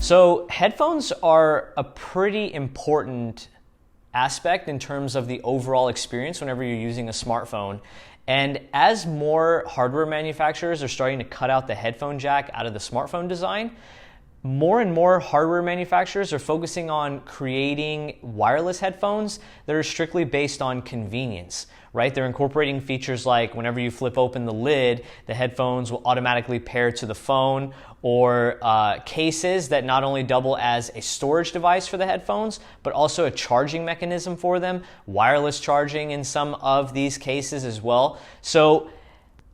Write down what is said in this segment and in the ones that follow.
So headphones are a pretty important aspect in terms of the overall experience whenever you're using a smartphone. And as more hardware manufacturers are starting to cut out the headphone jack out of the smartphone design, more and more hardware manufacturers are focusing on creating wireless headphones that are strictly based on convenience, right? They're incorporating features like whenever you flip open the lid, the headphones will automatically pair to the phone, or cases that not only double as a storage device for the headphones, but also a charging mechanism for them, wireless charging in some of these cases as well. So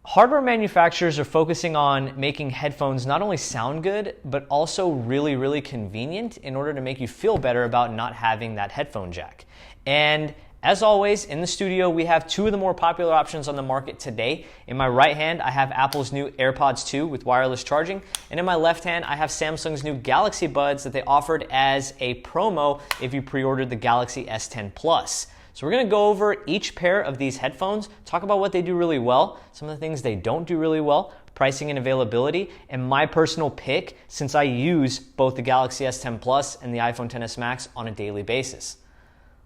hardware manufacturers are focusing on making headphones not only sound good, but also really, really convenient in order to make you feel better about not having that headphone jack. And as always, in the studio, we have two of the more popular options on the market today. In my right hand, I have Apple's new AirPods 2 with wireless charging. And in my left hand, I have Samsung's new Galaxy Buds that they offered as a promo if you pre-ordered the Galaxy S10 Plus. So we're going to go over each pair of these headphones, talk about what they do really well, some of the things they don't do really well, pricing and availability, and my personal pick since I use both the Galaxy S10 Plus and the iPhone XS Max on a daily basis.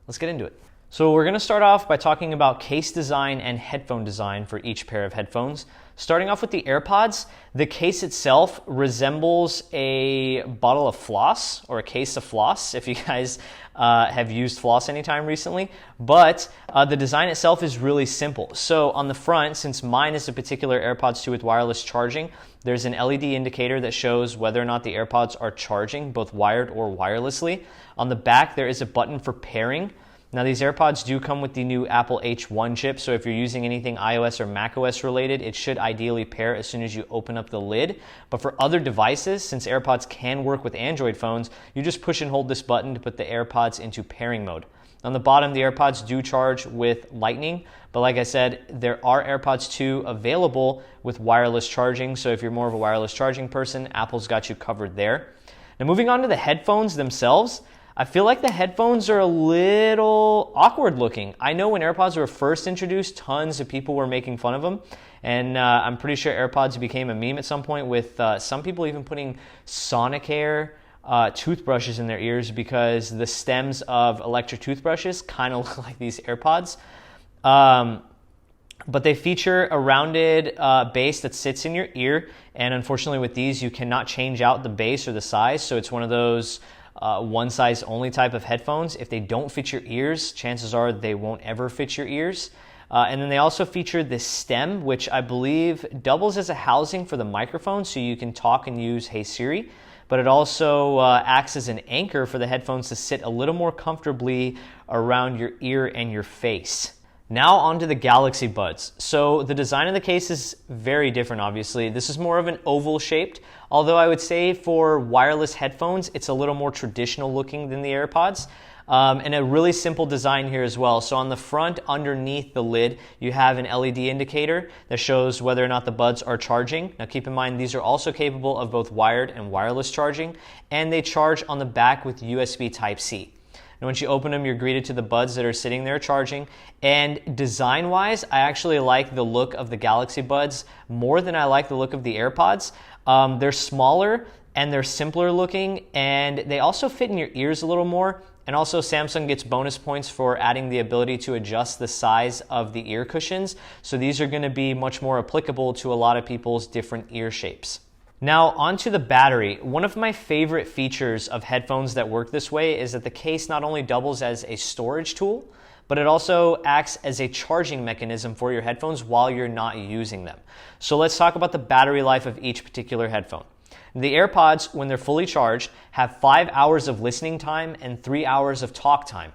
Let's get into it. So we're going to start off by talking about case design and headphone design for each pair of headphones. Starting off with the AirPods, the case itself resembles a bottle of floss or a case of floss if you guys have used floss anytime recently, but the design itself is really simple. So on the front, since mine is a particular AirPods 2 with wireless charging, there's an LED indicator that shows whether or not the AirPods are charging, both wired or wirelessly. On the back, there is a button for pairing. Now these AirPods do come with the new Apple H1 chip, so if you're using anything iOS or macOS related, it should ideally pair as soon as you open up the lid. But for other devices, since AirPods can work with Android phones, you just push and hold this button to put the AirPods into pairing mode. On the bottom, the AirPods do charge with Lightning, but like I said, there are AirPods 2 available with wireless charging, so if you're more of a wireless charging person, Apple's got you covered there. Now moving on to the headphones themselves, I feel like the headphones are a little awkward looking. I know when AirPods were first introduced, tons of people were making fun of them. And I'm pretty sure AirPods became a meme at some point with some people even putting Sonicare toothbrushes in their ears because the stems of electric toothbrushes kind of look like these AirPods. But they feature a rounded base that sits in your ear. And unfortunately with these, you cannot change out the base or the size. So it's one of those one size only type of headphones. If they don't fit your ears, chances are they won't ever fit your ears. And then they also feature this stem, which I believe doubles as a housing for the microphone, so you can talk and use Hey Siri. But it also acts as an anchor for the headphones to sit a little more comfortably around your ear and your face. Now onto the Galaxy Buds. So the design of the case is very different, obviously. This is more of an oval shaped, although I would say for wireless headphones, it's a little more traditional looking than the AirPods. And a really simple design here as well. So on the front, underneath the lid, you have an LED indicator that shows whether or not the buds are charging. Now keep in mind, these are also capable of both wired and wireless charging, and they charge on the back with USB Type-C. And once you open them, you're greeted to the buds that are sitting there charging. And design-wise, I actually like the look of the Galaxy Buds more than I like the look of the AirPods. They're smaller and they're simpler looking, and they also fit in your ears a little more. And also Samsung gets bonus points for adding the ability to adjust the size of the ear cushions. So these are going to be much more applicable to a lot of people's different ear shapes. Now onto the battery. One of my favorite features of headphones that work this way is that the case not only doubles as a storage tool, but it also acts as a charging mechanism for your headphones while you're not using them. So let's talk about the battery life of each particular headphone. The AirPods, when they're fully charged, have 5 hours of listening time and 3 hours of talk time.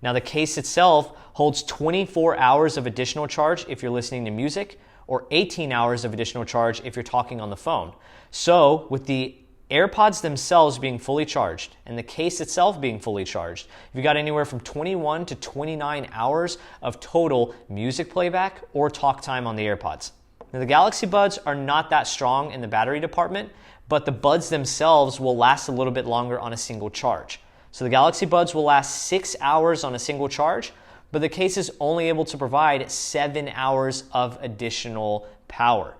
Now the case itself holds 24 hours of additional charge if you're listening to music, or 18 hours of additional charge if you're talking on the phone. So with the AirPods themselves being fully charged and the case itself being fully charged, you've got anywhere from 21 to 29 hours of total music playback or talk time on the AirPods. Now the Galaxy Buds are not that strong in the battery department, but the buds themselves will last a little bit longer on a single charge. So the Galaxy Buds will last 6 hours on a single charge, but the case is only able to provide 7 hours of additional power.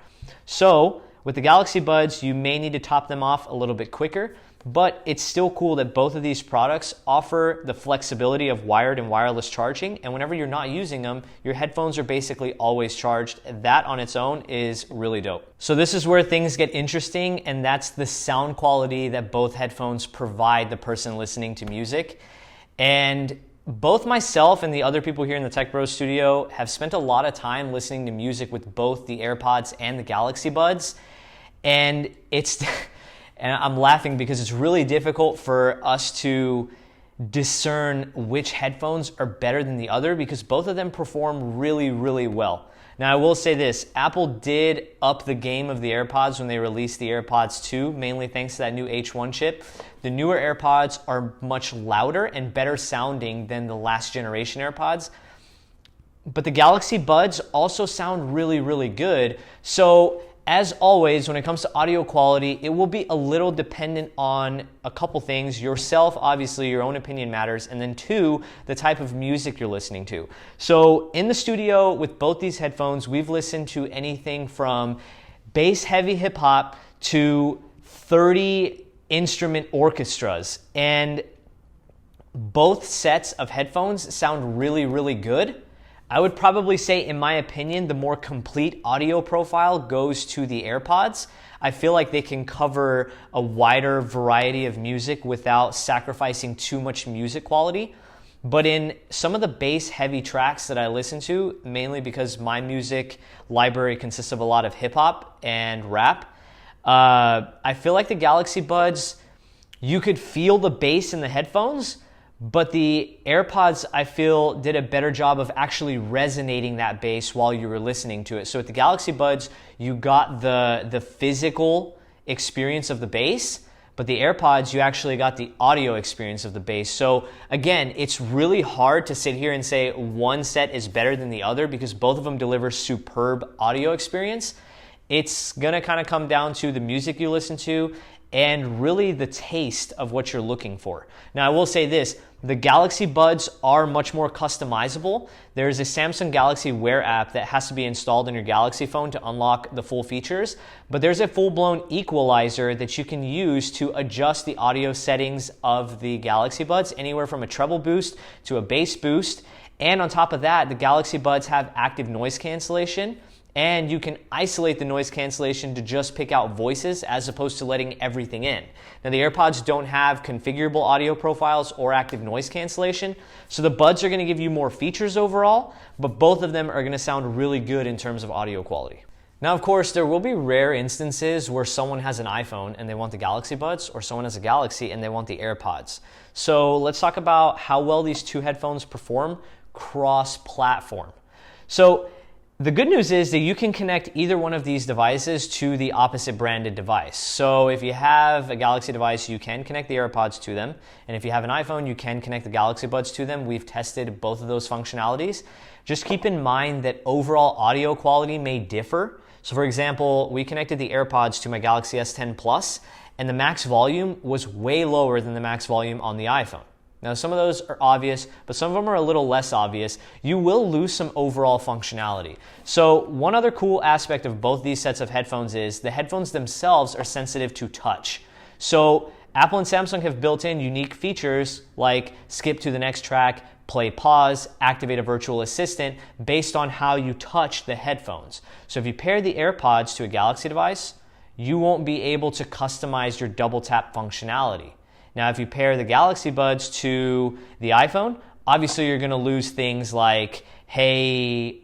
So with the Galaxy Buds, you may need to top them off a little bit quicker. but it's still cool that both of these products offer the flexibility of wired and wireless charging, and whenever you're not using them, your headphones are basically always charged. That on its own is really dope. So this is where things get interesting, and that's the sound quality that both headphones provide the person listening to music. And both myself and the other people here in the Tech Bros studio have spent a lot of time listening to music with both the AirPods and the Galaxy Buds, and it's and I'm laughing because it's really difficult for us to discern which headphones are better than the other because both of them perform really, really well. Now, I will say this, Apple did up the game of the AirPods when they released the AirPods 2, mainly thanks to that new H1 chip. The newer AirPods are much louder and better sounding than the last generation AirPods. But the Galaxy Buds also sound really, really good. So, as always, when it comes to audio quality, it will be a little dependent on a couple things. Yourself, obviously, your own opinion matters. And then two, the type of music you're listening to. So in the studio with both these headphones, we've listened to anything from bass-heavy hip-hop to 30 instrument orchestras. And both sets of headphones sound really, really good. I would probably say, in my opinion, the more complete audio profile goes to the AirPods. I feel like they can cover a wider variety of music without sacrificing too much music quality. But in some of the bass-heavy tracks that I listen to, mainly because my music library consists of a lot of hip-hop and rap, I feel like the Galaxy Buds, you could feel the bass in the headphones, but the AirPods, I feel, did a better job of actually resonating that bass while you were listening to it. So with the Galaxy Buds, you got the physical experience of the bass, but the AirPods, you actually got the audio experience of the bass. So again, it's really hard to sit here and say one set is better than the other because both of them deliver superb audio experience. It's gonna kind of come down to the music you listen to and really the taste of what you're looking for. Now, I will say this, the Galaxy Buds are much more customizable. There's a Samsung Galaxy Wear app that has to be installed in your Galaxy phone to unlock the full features, but there's a full-blown equalizer that you can use to adjust the audio settings of the Galaxy Buds, anywhere from a treble boost to a bass boost. And on top of that, the Galaxy Buds have active noise cancellation, and you can isolate the noise cancellation to just pick out voices as opposed to letting everything in. Now, the AirPods don't have configurable audio profiles or active noise cancellation, so the Buds are going to give you more features overall, but both of them are going to sound really good in terms of audio quality. Now, of course, there will be rare instances where someone has an iPhone and they want the Galaxy Buds, or someone has a Galaxy and they want the AirPods. So let's talk about how well these two headphones perform cross-platform. So the good news is that you can connect either one of these devices to the opposite branded device. So if you have a Galaxy device, you can connect the AirPods to them. And if you have an iPhone, you can connect the Galaxy Buds to them. We've tested both of those functionalities. Just keep in mind that overall audio quality may differ. So for example, we connected the AirPods to my Galaxy S10 Plus, and the max volume was way lower than the max volume on the iPhone. Now, some of those are obvious, but some of them are a little less obvious. You will lose some overall functionality. So one other cool aspect of both these sets of headphones is the headphones themselves are sensitive to touch. So Apple and Samsung have built in unique features like skip to the next track, play pause, activate a virtual assistant based on how you touch the headphones. So if you pair the AirPods to a Galaxy device, you won't be able to customize your double tap functionality. Now, if you pair the Galaxy Buds to the iPhone, obviously you're going to lose things like, obviously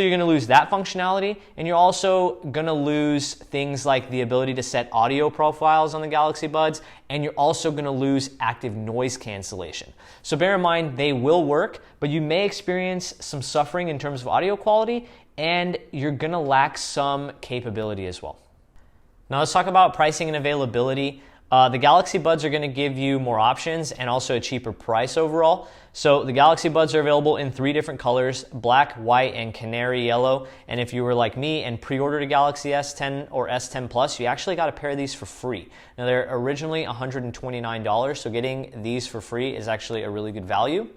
you're going to lose that functionality, and you're also going to lose things like the ability to set audio profiles on the Galaxy Buds, and you're also going to lose active noise cancellation. So bear in mind, they will work, but you may experience some suffering in terms of audio quality, and you're going to lack some capability as well. Now let's talk about pricing and availability. The Galaxy Buds are going to give you more options and also a cheaper price overall. So the Galaxy Buds are available in 3 different colors, black, white, and canary yellow. And if you were like me and pre-ordered a Galaxy S10 or S10 Plus, you actually got a pair of these for free. Now they're originally $129, so getting these for free is actually a really good value.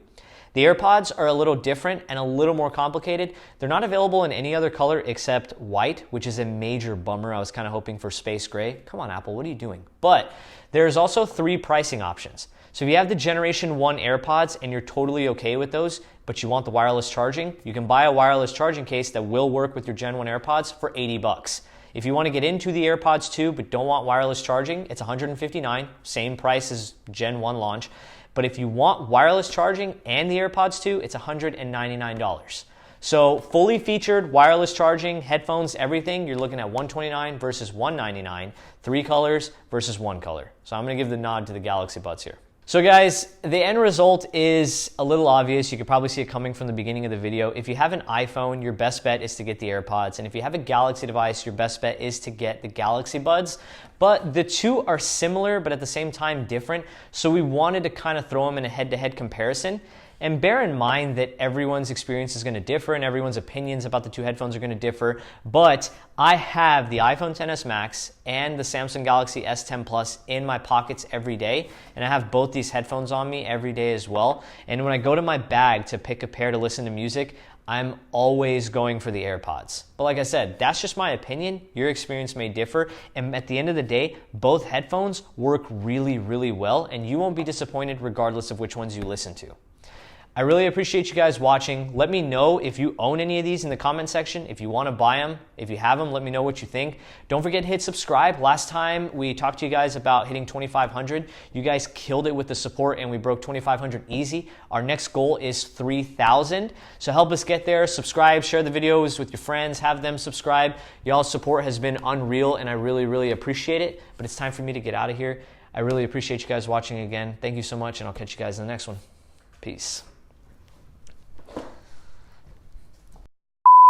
The AirPods are a little different and a little more complicated. They're not available in any other color except white, which is a major bummer. I was kind of hoping for space gray. Come on, Apple, what are you doing? But there's also 3 pricing options. So if you have the Generation 1 AirPods and you're totally okay with those, but you want the wireless charging, you can buy a wireless charging case that will work with your Gen 1 AirPods for $80. If you want to get into the AirPods 2 but don't want wireless charging, it's $159, same price as Gen 1 launch. But if you want wireless charging and the AirPods 2, it's $199. So fully featured wireless charging, headphones, everything, you're looking at $129 versus $199, 3 colors versus 1 color. So I'm going to give the nod to the Galaxy Buds here. So guys, the end result is a little obvious. You could probably see it coming from the beginning of the video. If you have an iPhone, your best bet is to get the AirPods. And if you have a Galaxy device, your best bet is to get the Galaxy Buds. But the two are similar, but at the same time different. So we wanted to kind of throw them in a head-to-head comparison. And bear in mind that everyone's experience is going to differ and everyone's opinions about the two headphones are going to differ. But I have the iPhone XS Max and the Samsung Galaxy S10 Plus in my pockets every day. And I have both these headphones on me every day as well. And when I go to my bag to pick a pair to listen to music, I'm always going for the AirPods. But like I said, that's just my opinion. Your experience may differ. And at the end of the day, both headphones work really, really well. And you won't be disappointed regardless of which ones you listen to. I really appreciate you guys watching. Let me know if you own any of these in the comment section. If you want to buy them, if you have them, let me know what you think. Don't forget to hit subscribe. Last time we talked to you guys about hitting 2,500. You guys killed it with the support and we broke 2,500 easy. Our next goal is 3,000. So help us get there. Subscribe, share the videos with your friends, have them subscribe. Y'all's support has been unreal and I really, really appreciate it. But it's time for me to get out of here. I really appreciate you guys watching again. Thank you so much and I'll catch you guys in the next one. Peace.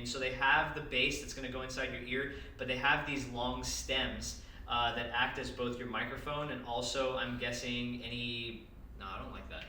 So they have the base that's going to go inside your ear, but they have these long stems that act as both your microphone and also, I'm guessing, any... No, I don't like that.